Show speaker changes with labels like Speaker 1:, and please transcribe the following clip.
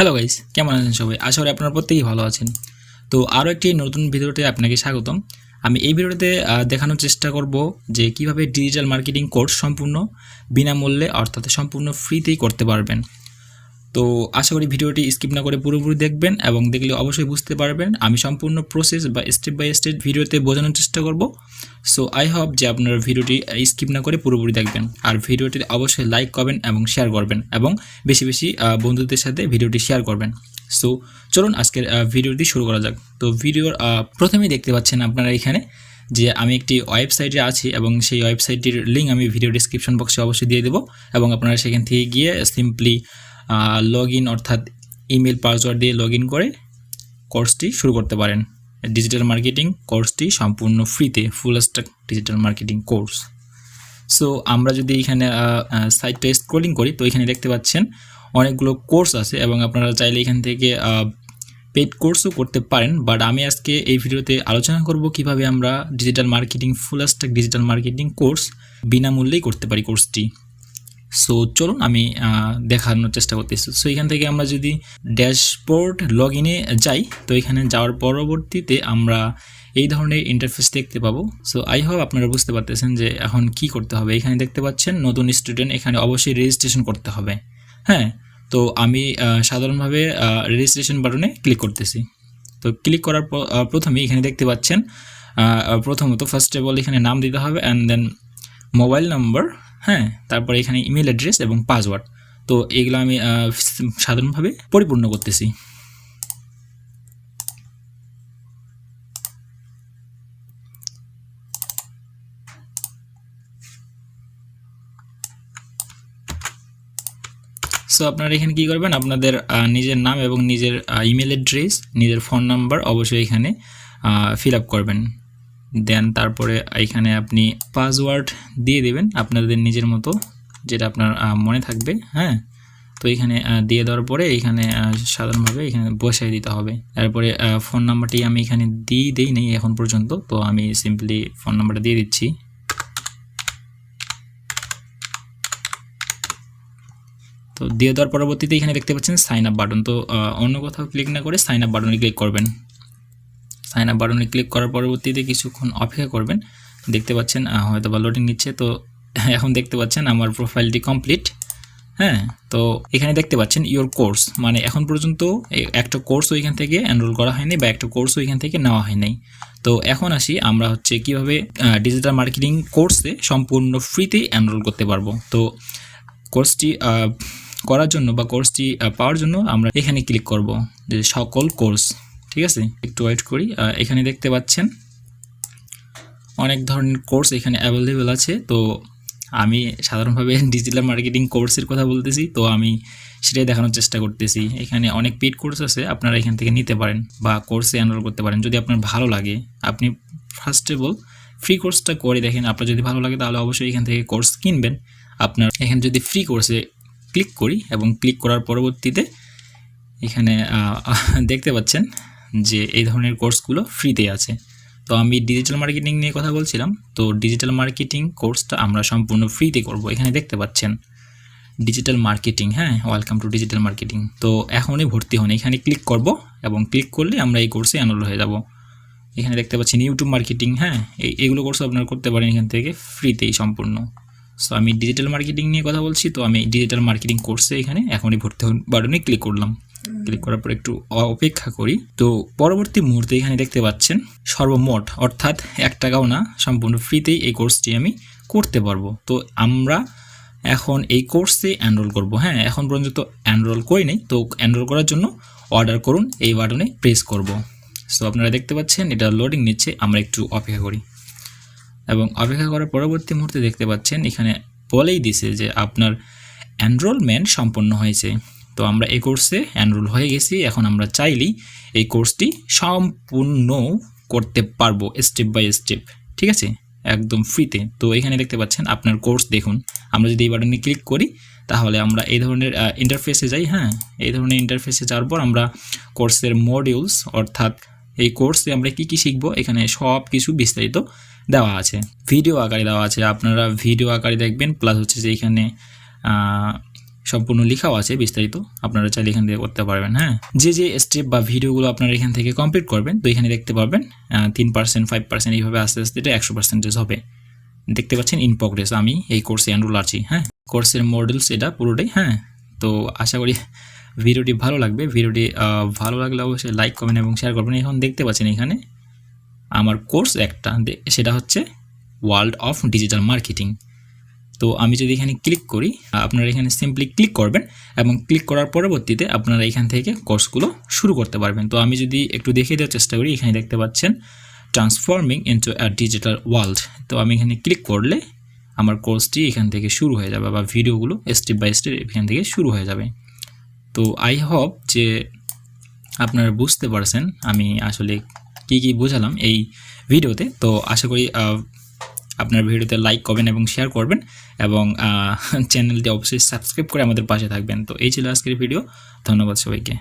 Speaker 1: Hello guys, কেমন আছেন সবাই? আশা করি আপনারা প্রত্যেকেই ভালো আছেন। তো আরও একটি নতুন ভিডিওতে আপনাকে স্বাগতম। আমি এই ভিডিওতে দেখানোর চেষ্টা করব যে কিভাবে ডিজিটাল মার্কেটিং কোর্স সম্পূর্ণ বিনামূল্যে অর্থাৎ সম্পূর্ণ ফ্রিতেই করতে পারবেন। তো আশা করি ভিডিওটি স্কিপ না করে পুরোপুরি দেখবেন এবং দেখলে অবশ্যই বুঝতে পারবেন। আমি সম্পূর্ণ প্রসেস বা স্টেপ বাই স্টেপ ভিডিওতে বোঝানোর চেষ্টা করব। সো আই হোপ যে আপনারা ভিডিওটি স্কিপ না করে পুরোপুরি দেখবেন। আর ভিডিওটি অবশ্যই লাইক করবেন এবং শেয়ার করবেন এবং বেশি বেশি বন্ধুদের সাথে ভিডিওটি শেয়ার করবেন। সো চলুন আজকের ভিডিওটি শুরু করা যাক। তো ভিডিওর প্রথমেই দেখতে পাচ্ছেন আপনারা এখানে যে আমি একটি ওয়েবসাইটে আছি এবং সেই ওয়েবসাইটটির লিঙ্ক আমি ভিডিও ডিসক্রিপশন বক্সে অবশ্যই দিয়ে দেবো এবং আপনারা সেখান থেকে গিয়ে সিম্পলি লগ ইন অর্থাৎ ইমেল পাসওয়ার্ড দিয়ে লগ ইন করে কোর্সটি শুরু করতে পারেন। ডিজিটাল মার্কেটিং কোর্সটি সম্পূর্ণ ফ্রিতে, ফুল stack digital marketing course. So আমরা যদি এখানে সাইটটা স্ক্রলিং করি তো এখানে দেখতে পাচ্ছেন অনেকগুলো কোর্স আছে এবং আপনারা চাইলে এখান থেকে পেইড কোর্সও করতে পারেন। বাট আমি আজকে এই ভিডিওতে আলোচনা করব কিভাবে আমরা digital marketing full stack digital marketing course বিনামূল্যেই করতে পারি কোর্সটি। সো চলুন আমি দেখানোর চেষ্টা করতেছি। সো এখান থেকে আমরা যদি ড্যাশবোর্ড লগ ইনে যাই তো এখানে যাওয়ার পরবর্তীতে আমরা এই ধরনের ইন্টারফেস দেখতে পাবো। সো আই হোপ আপনারা বুঝতে পারতেছেন যে এখন কি করতে হবে। এখানে দেখতে পাচ্ছেন নতুন স্টুডেন্ট, এখানে অবশ্যই রেজিস্ট্রেশন করতে হবে। হ্যাঁ, তো আমি সাধারণভাবে রেজিস্ট্রেশন বাটনে ক্লিক করতেছি। তো ক্লিক করার প্রথমে এখানে দেখতে পাচ্ছেন প্রথমত ফার্স্ট অফ অল এখানে নাম দিতে হবে অ্যান্ড দেন মোবাইল নাম্বার, হ্যাঁ, তারপরে এখানে ইমেল অ্যাড্রেস এবং পাসওয়ার্ড। তো এগুলো আমি সাধারণভাবে পরিপূর্ণ করতেছি। সো আপনারা এখানে কী করবেন, আপনাদের নিজের নাম এবং নিজের ইমেল অ্যাড্রেস, নিজের ফোন নাম্বার অবশ্যই এখানে ফিল আপ করবেন। দেন তারপরে এখানে আপনি পাসওয়ার্ড দিয়ে দেবেন আপনাদের নিজের মতো, যেটা আপনার মনে থাকবে। হ্যাঁ, তো এখানে দিয়ে দেওয়ার পরে এখানে সাধারণভাবে এখানে বসাই দিতে হবে। তারপরে ফোন নাম্বারটি আমি এখানে দিই নেই এখন পর্যন্ত, তো আমি সিম্পলি ফোন নাম্বারটা দিয়ে দিচ্ছি। তো দিয়ে দেওয়ার পরবর্তীতে এখানে দেখতে পাচ্ছেন সাইন আপ বাটন। তো অন্য কোথাও ক্লিক না করে সাইন আপ বাটনে ক্লিক করবেন। সাইন আপ বাটনে ক্লিক করার পরবর্তীতে কিছুক্ষণ অপেক্ষা করবেন। দেখতে পাচ্ছেন হয়তো বা লোডিং নিচ্ছে। তো এখন দেখতে পাচ্ছেন আমার প্রোফাইলটি কমপ্লিট। হ্যাঁ, তো এখানে দেখতে পাচ্ছেন ইওর কোর্স, মানে এখন পর্যন্ত একটা কোর্সও এখান থেকে এনরোল করা হয়নি বা একটা কোর্সও এখান থেকে নেওয়া হয় নাই। তো এখন আসি আমরা হচ্ছে কিভাবে ডিজিটাল মার্কেটিং কোর্সে সম্পূর্ণ ফ্রিতে এনরোল করতে পারবো। তো কোর্সটি করার জন্য বা কোর্সটি পাওয়ার জন্য আমরা এখানে ক্লিক করব যে সকল কোর্স। ঠিক আছে, একটু ওয়েট করি। এখানে দেখতে পাচ্ছেন অনেক ধরনের কোর্স এখানে অ্যাভেলেবেল আছে। তো আমি সাধারণভাবে ডিজিটাল মার্কেটিং কোর্সের কথা বলতেছি, তো আমি সেটাই দেখানোর চেষ্টা করতেছি। এখানে অনেক পেইড কোর্স আছে, আপনারা এখান থেকে নিতে পারেন বা কোর্সে এনরোল করতে পারেন যদি আপনার ভালো লাগে। আপনি ফার্স্ট অফ অল ফ্রি কোর্সটা করে দেখেন, আপনার যদি ভালো লাগে তাহলে অবশ্যই এখান থেকে কোর্স কিনবেন। আপনার এখানে যদি ফ্রি কোর্সে ক্লিক করি এবং ক্লিক করার পরবর্তীতে এখানে দেখতে পাচ্ছেন যে এই ধরনের কোর্সগুলো ফ্রিতে আছে। তো আমি ডিজিটাল মার্কেটিং নিয়ে কথা বলছিলাম, তো ডিজিটাল মার্কেটিং কোর্সটা আমরা সম্পূর্ণ ফ্রিতে করব। এখানে দেখতে পাচ্ছেন ডিজিটাল মার্কেটিং, হ্যাঁ, ওয়েলকাম টু ডিজিটাল মার্কেটিং। তো এখনই ভর্তি হন, এখানে ক্লিক করব এবং ক্লিক করলে আমরা এই কোর্সে এনরোল হয়ে যাব। এখানে দেখতে পাচ্ছেন ইউটিউব মার্কেটিং, হ্যাঁ, এগুলো কোর্স আপনারা করতে পারেন এখান থেকে ফ্রিতেই সম্পূর্ণ। সো আমি ডিজিটাল মার্কেটিং নিয়ে কথা বলছি, তো আমি ডিজিটাল মার্কেটিং কোর্সে এখানে এখনই ভর্তি হন বাটনে ক্লিক করলাম। ক্লিক করার পর একটু অপেক্ষা করি। তো পরবর্তী মুহূর্তে এখানে দেখতে পাচ্ছেন সর্বমোট অর্থাৎ 1 টাকাও না, সম্পূর্ণ ফ্রিতেই এই কোর্সটি আমি করতে পারবো। তো আমরা এখন এই কোর্সে এনরোল করব। হ্যাঁ, এখন পর্যন্ত এনরোল করি নাই, তো এনরোল করার জন্য অর্ডার করুন এই বাটনে প্রেস করব। সো আপনারা দেখতে পাচ্ছেন এটা লোডিং নিচ্ছে, আমরা একটু অপেক্ষা করি এবং অপেক্ষা করার পরবর্তী মুহূর্তে দেখতে পাচ্ছেন এখানে বলেই দিছে যে আপনার এনরোলমেন্ট সম্পন্ন হয়েছে। তো আমরা এই কোর্সে এনরোল হয়ে গেছি। এখন আমরা চাইলেই এই কোর্সটি সম্পূর্ণ করতে পারবো স্টেপ বাই স্টেপ, ঠিক আছে, একদম ফ্রিতে। তো এখানে দেখতে পাচ্ছেন আপনার কোর্স দেখুন। আমরা যদি এই বাটনে ক্লিক করি তাহলে আমরা এই ধরনের ইন্টারফেসে যাই। হ্যাঁ, এই ধরনের ইন্টারফেসে যাওয়ার পর আমরা কোর্সের মডিউলস অর্থাৎ এই কোর্সে আমরা কি কি শিখবো এখানে সব কিছু বিস্তারিত দেওয়া আছে, ভিডিও আকারে দেওয়া আছে। আপনারা ভিডিও আকারে দেখবেন, প্লাস হচ্ছে যে এখানে সম্পূর্ণ লেখাও আছে বিস্তারিত, আপনারা চাইলে এখান থেকে করতে পারবেন। হ্যাঁ, যে স্টেপ বা ভিডিওগুলো আপনারা এখান থেকে কমপ্লিট করবেন, তো এখানে দেখতে পারবেন 3%, 5% এইভাবে আস্তে আস্তে এটা 100% হবে। দেখতে পাচ্ছেন ইন প্রোগ্রেস, আমি এই কোর্সে এনরোল আছি। হ্যাঁ, কোর্সের মডেলস এটা পুরোটাই। হ্যাঁ, তো আশা করি ভিডিওটি ভালো লাগবে। ভিডিওটি ভালো লাগলে অবশ্যই লাইক কমেন্ট এবং শেয়ার করবেন। এখন দেখতে পাচ্ছেন এখানে আমার কোর্স একটা, সেটা হচ্ছে ওয়ার্ল্ড অফ ডিজিটাল মার্কেটিং। তো আমি যদি এখানে ক্লিক করি, আপনারা এখানে সিম্পলি ক্লিক করবেন এবং ক্লিক করার পরবর্তীতে আপনারা এখান থেকে কোর্সগুলো শুরু করতে পারবেন। তো আমি যদি একটু দেখিয়ে দেওয়ার চেষ্টা করি, এখানে দেখতে পাচ্ছেন transforming into a digital world. তো আমি এখানে ক্লিক করলে আমার কোর্সটি এখান থেকে শুরু হয়ে যাবে, বা ভিডিওগুলো স্টেপ বাই স্টেপ এখান থেকে শুরু হয়ে যাবে। তো আই হোপ যে আপনারা বুঝতে পারছেন আমি আসলে কি বোঝালাম এই ভিডিওতে। তো আশা করি আপনার ভিডিওতে লাইক করবেন এবং শেয়ার করবেন, এবং চ্যানেলটি অবশ্যই সাবস্ক্রাইব করে আমাদের পাশে থাকবেন। তো এই ছিল আজকের ভিডিও। ধন্যবাদ সবাইকে।